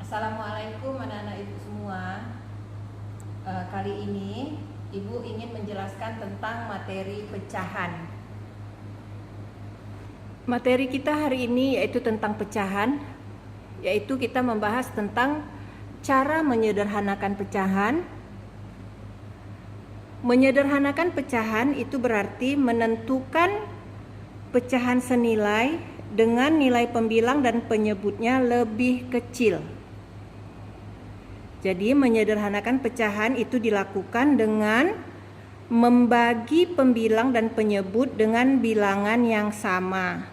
Assalamualaikum anak-anak ibu semua. Kali ini ibu ingin menjelaskan tentang materi pecahan. Materi kita hari ini yaitu tentang pecahan, yaitu kita membahas tentang cara menyederhanakan pecahan. Menyederhanakan pecahan itu berarti menentukan pecahan senilai dengan nilai pembilang dan penyebutnya lebih kecil. Jadi menyederhanakan pecahan itu dilakukan dengan membagi pembilang dan penyebut dengan bilangan yang sama.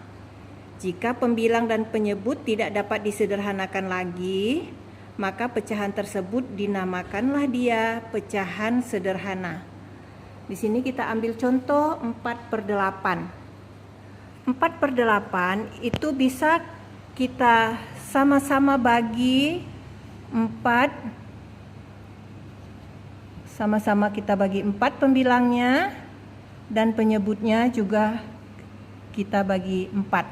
Jika pembilang dan penyebut tidak dapat disederhanakan lagi, maka pecahan tersebut dinamakanlah dia pecahan sederhana. Di sini kita ambil contoh 4/8. 4/8 itu bisa kita sama-sama bagi 4. Sama-sama kita bagi 4 pembilangnya dan penyebutnya juga kita bagi 4.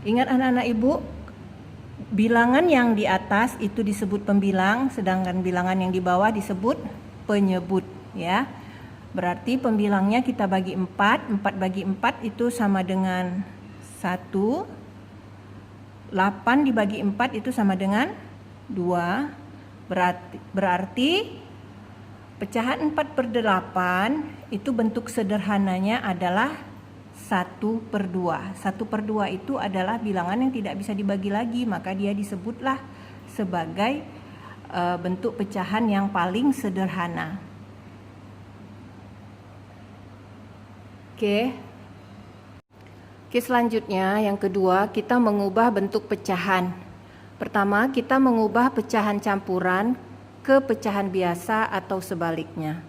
Ingat anak-anak ibu, bilangan yang di atas itu disebut pembilang, sedangkan bilangan yang di bawah disebut penyebut, ya. Berarti pembilangnya kita bagi 4, 4 bagi 4 itu sama dengan 1, 8 dibagi 4 itu sama dengan 2, berarti pecahan 4/8 itu bentuk sederhananya adalah 1/2. 1/2 itu adalah bilangan yang tidak bisa dibagi lagi, maka dia disebutlah sebagai bentuk pecahan yang paling sederhana. Oke, selanjutnya yang kedua kita mengubah bentuk pecahan. Pertama kita mengubah pecahan campuran ke pecahan biasa atau sebaliknya.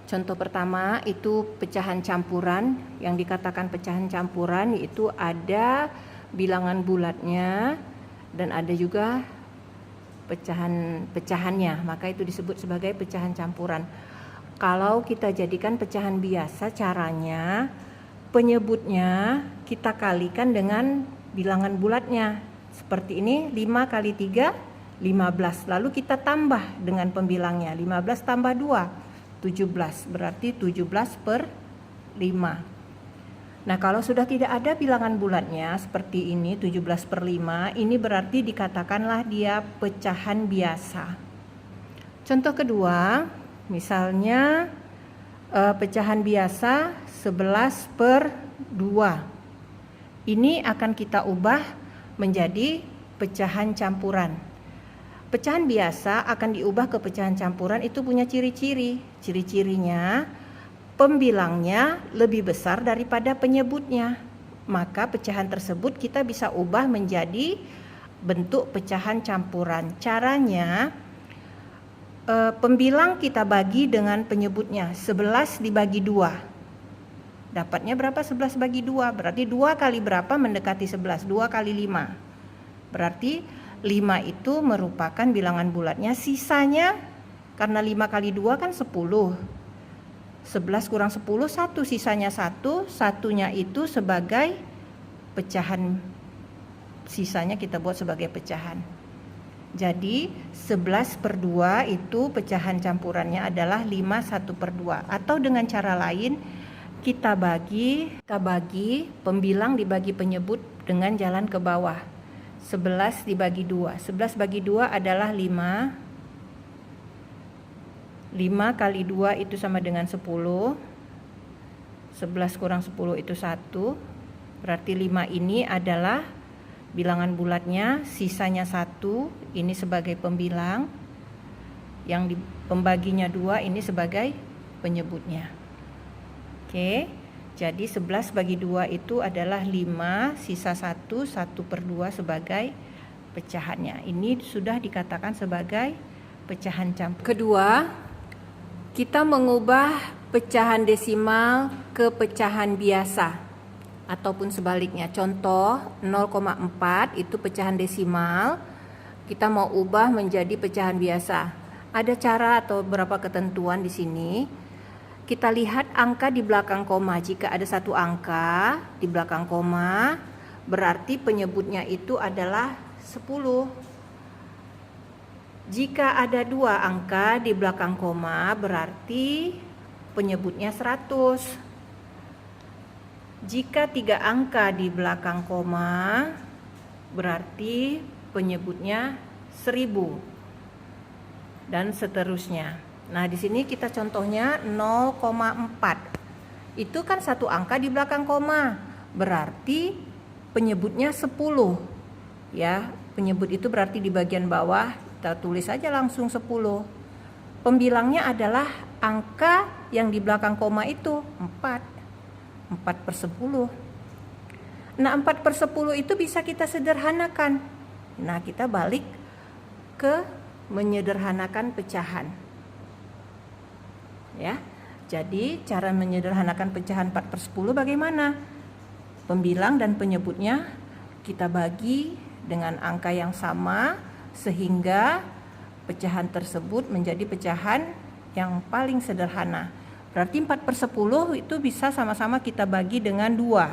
Contoh pertama itu pecahan campuran. Yang dikatakan pecahan campuran yaitu ada bilangan bulatnya dan ada juga pecahannya, maka itu disebut sebagai pecahan campuran. Kalau kita jadikan pecahan biasa, caranya penyebutnya kita kalikan dengan bilangan bulatnya. Seperti ini, 5 kali 3, 15. Lalu kita tambah dengan pembilangnya, 15 tambah 2, 17. Berarti 17/5. Nah, kalau sudah tidak ada bilangan bulatnya seperti ini, 17/5, ini berarti dikatakanlah dia pecahan biasa. Contoh kedua, misalnya pecahan biasa 11/2. Ini akan kita ubah menjadi pecahan campuran. Pecahan biasa akan diubah ke pecahan campuran itu punya ciri-ciri. Ciri-cirinya pembilangnya lebih besar daripada penyebutnya. Maka pecahan tersebut kita bisa ubah menjadi bentuk pecahan campuran. Caranya pembilang kita bagi dengan penyebutnya. 11 dibagi 2. Dapatnya berapa? 11 bagi 2. Berarti 2 kali berapa mendekati 11? 2 kali 5. Berarti 5 itu merupakan bilangan bulatnya. Sisanya karena 5 kali 2 kan 10. 11 kurang 10, 1. Sisanya 1. Satunya itu sebagai pecahan. Sisanya kita buat sebagai pecahan. Jadi 11/2 itu pecahan campurannya adalah 5 1/2. Atau dengan cara lain kita bagi pembilang dibagi penyebut dengan jalan ke bawah. 11 dibagi 2. 11 bagi 2 adalah 5. 5 kali 2 itu sama dengan 10. 11 kurang 10 itu 1. Berarti 5 ini adalah bilangan bulatnya, sisanya 1, ini sebagai pembilang. Yang pembaginya 2 ini sebagai penyebutnya. Oke, jadi 11 bagi 2 itu adalah 5, sisa 1, 1/2 sebagai pecahannya. Ini sudah dikatakan sebagai pecahan campur. Kedua, kita mengubah pecahan desimal ke pecahan biasa ataupun sebaliknya. Contoh 0,4 itu pecahan desimal, kita mau ubah menjadi pecahan biasa. Ada cara atau beberapa ketentuan di sini. Kita lihat angka di belakang koma. Jika ada satu angka di belakang koma, berarti penyebutnya itu adalah 10. Jika ada 2 angka di belakang koma, berarti penyebutnya 100. Jika 3 angka di belakang koma, berarti penyebutnya 1000. Dan seterusnya. Nah, di sini kita contohnya 0,4. Itu kan 1 angka di belakang koma. Berarti penyebutnya 10. Ya, penyebut itu berarti di bagian bawah kita tulis saja langsung 10. Pembilangnya adalah angka yang di belakang koma itu 4. 4/10. Nah, 4/10 itu bisa kita sederhanakan. Nah, kita balik ke menyederhanakan pecahan. Ya. Jadi, cara menyederhanakan pecahan 4/10 bagaimana? Pembilang dan penyebutnya kita bagi dengan angka yang sama sehingga pecahan tersebut menjadi pecahan yang paling sederhana. Berarti 4/10 itu bisa sama-sama kita bagi dengan 2.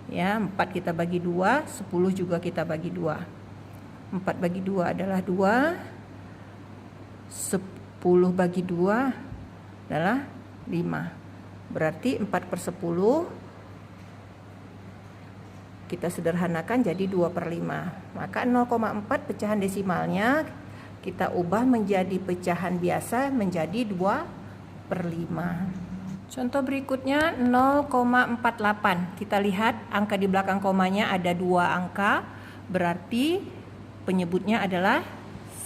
Ya, 4 kita bagi 2, 10 juga kita bagi 2. 4 bagi 2 adalah 2. 10 bagi 2 adalah 5. Berarti 4/10 kita sederhanakan jadi 2/5. Maka 0,4 pecahan desimalnya kita ubah menjadi pecahan biasa menjadi 2/5. Contoh berikutnya 0,48. Kita lihat angka di belakang komanya ada 2 angka, berarti penyebutnya adalah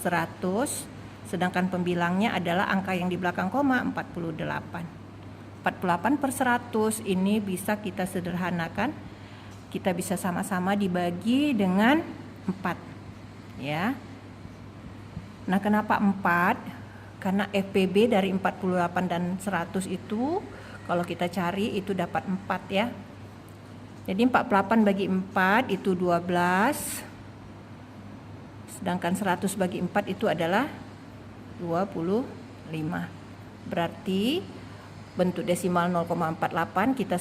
100, sedangkan pembilangnya adalah angka yang di belakang koma 48. 48/100 ini bisa kita sederhanakan. Kita bisa sama-sama dibagi dengan 4. Ya. Nah, kenapa 4? Karena FPB dari 48 dan 100 itu kalau kita cari itu dapat 4 ya. Jadi 48 bagi 4 itu 12. Sedangkan 100 bagi 4 itu adalah 25. Berarti bentuk desimal 0,48 kita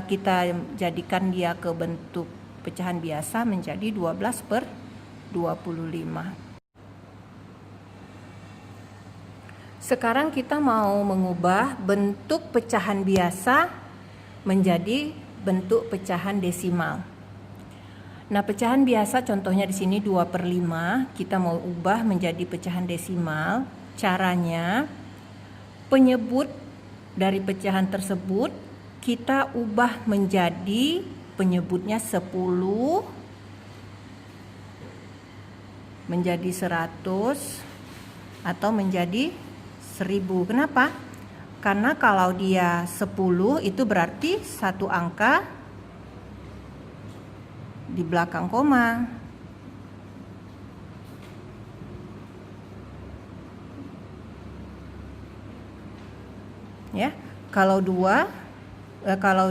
kita jadikan dia ke bentuk pecahan biasa menjadi 12/25. Sekarang kita mau mengubah bentuk pecahan biasa menjadi bentuk pecahan desimal. Nah, pecahan biasa contohnya di sini 2/5, kita mau ubah menjadi pecahan desimal. Caranya penyebut dari pecahan tersebut kita ubah menjadi penyebutnya 10, menjadi 100, atau menjadi 1000. Kenapa? Karena kalau dia 10 itu berarti 1 angka di belakang koma. Ya, kalau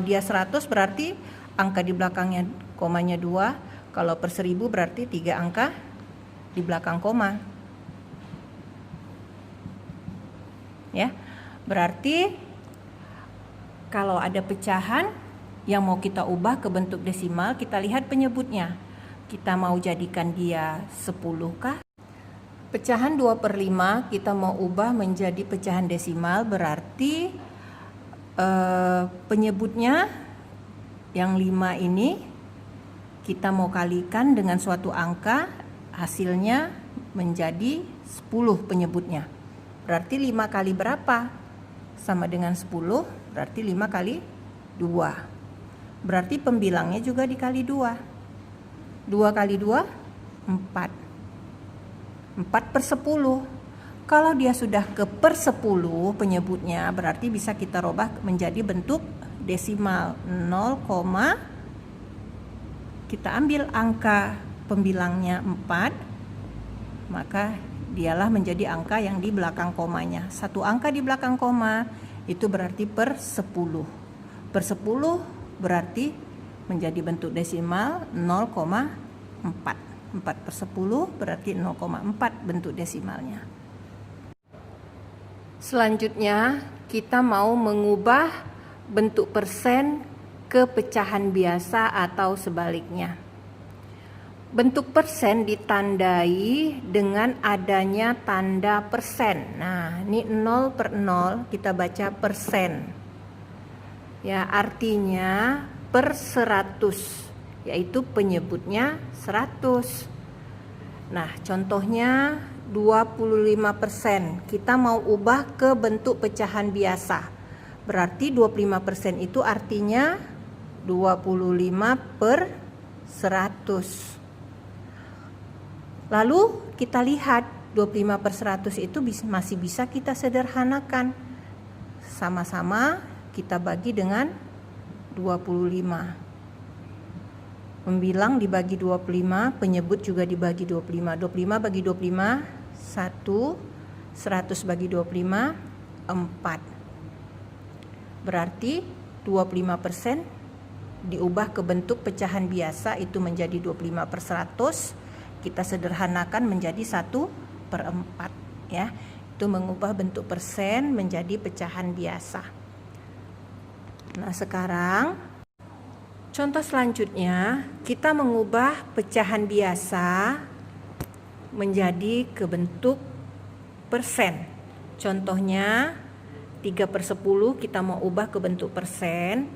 dia 100 berarti angka di belakangnya komanya 2. Kalau per 1000 berarti 3 angka di belakang koma. Ya, berarti kalau ada pecahan yang mau kita ubah ke bentuk desimal, kita lihat penyebutnya. Kita mau jadikan dia 10 kah? Pecahan 2/5 kita mau ubah menjadi pecahan desimal, berarti penyebutnya yang 5 ini kita mau kalikan dengan suatu angka, hasilnya menjadi 10 penyebutnya. Berarti 5 kali berapa? Sama dengan 10, berarti 5 kali 2. Berarti pembilangnya juga dikali 2. 2 kali 2, 4. 4/10. Kalau dia sudah ke per 10 penyebutnya, berarti bisa kita robah menjadi bentuk desimal 0, kita ambil angka pembilangnya 4, maka dialah menjadi angka yang di belakang komanya. 1 angka di belakang koma itu berarti per 10. Per 10 berarti menjadi bentuk desimal 0,4. 4/10 berarti 0,4 bentuk desimalnya. Selanjutnya kita mau mengubah bentuk persen ke pecahan biasa atau sebaliknya. Bentuk persen ditandai dengan adanya tanda persen. Nah, ini 0 per 0 kita baca persen. Ya, artinya per 100, yaitu penyebutnya 100. Nah, contohnya 25%. Kita mau ubah ke bentuk pecahan biasa. Berarti 25% itu artinya 25 per 100. Lalu kita lihat 25 per 100 itu masih bisa kita sederhanakan. Sama-sama kita bagi dengan 25. Membilang dibagi 25, penyebut juga dibagi 25. 25 bagi 25, 1. 100 bagi 25, 4. Berarti 25% diubah ke bentuk pecahan biasa itu menjadi 25 per 100. Kita sederhanakan menjadi 1 per 4 ya. Itu mengubah bentuk persen menjadi pecahan biasa. Nah, sekarang contoh selanjutnya kita mengubah pecahan biasa menjadi ke bentuk persen. Contohnya 3 per 10 kita mau ubah ke bentuk persen.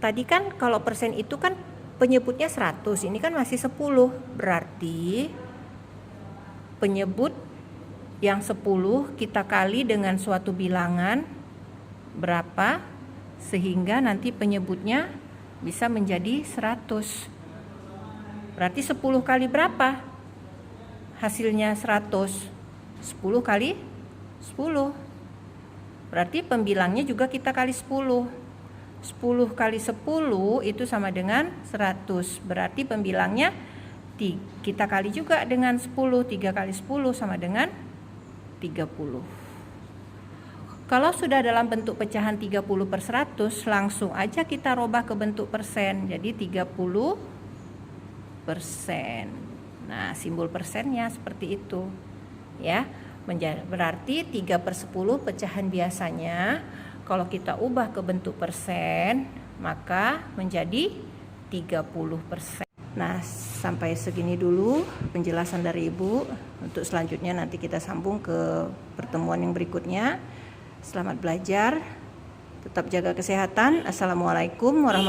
Tadi kan kalau persen itu kan penyebutnya 100, ini kan masih 10. Berarti penyebut yang 10 kita kali dengan suatu bilangan berapa sehingga nanti penyebutnya bisa menjadi 100. Berarti 10 kali berapa? Hasilnya 100. 10 kali 10. Berarti pembilangnya juga kita kali 10. 10 kali 10 itu sama dengan 100. Berarti pembilangnya kita kali juga dengan 10. 3 kali 10 sama dengan 30. Kalau sudah dalam bentuk pecahan 30 per 100, langsung aja kita robah ke bentuk persen. Jadi 30%. Nah, simbol persennya seperti itu. Ya, berarti 3 per 10 pecahan biasanya kalau kita ubah ke bentuk persen, maka menjadi 30%. Nah, sampai segini dulu penjelasan dari Ibu. Untuk selanjutnya nanti kita sambung ke pertemuan yang berikutnya. Selamat belajar, tetap jaga kesehatan. Assalamualaikum warahmatullahi wabarakatuh.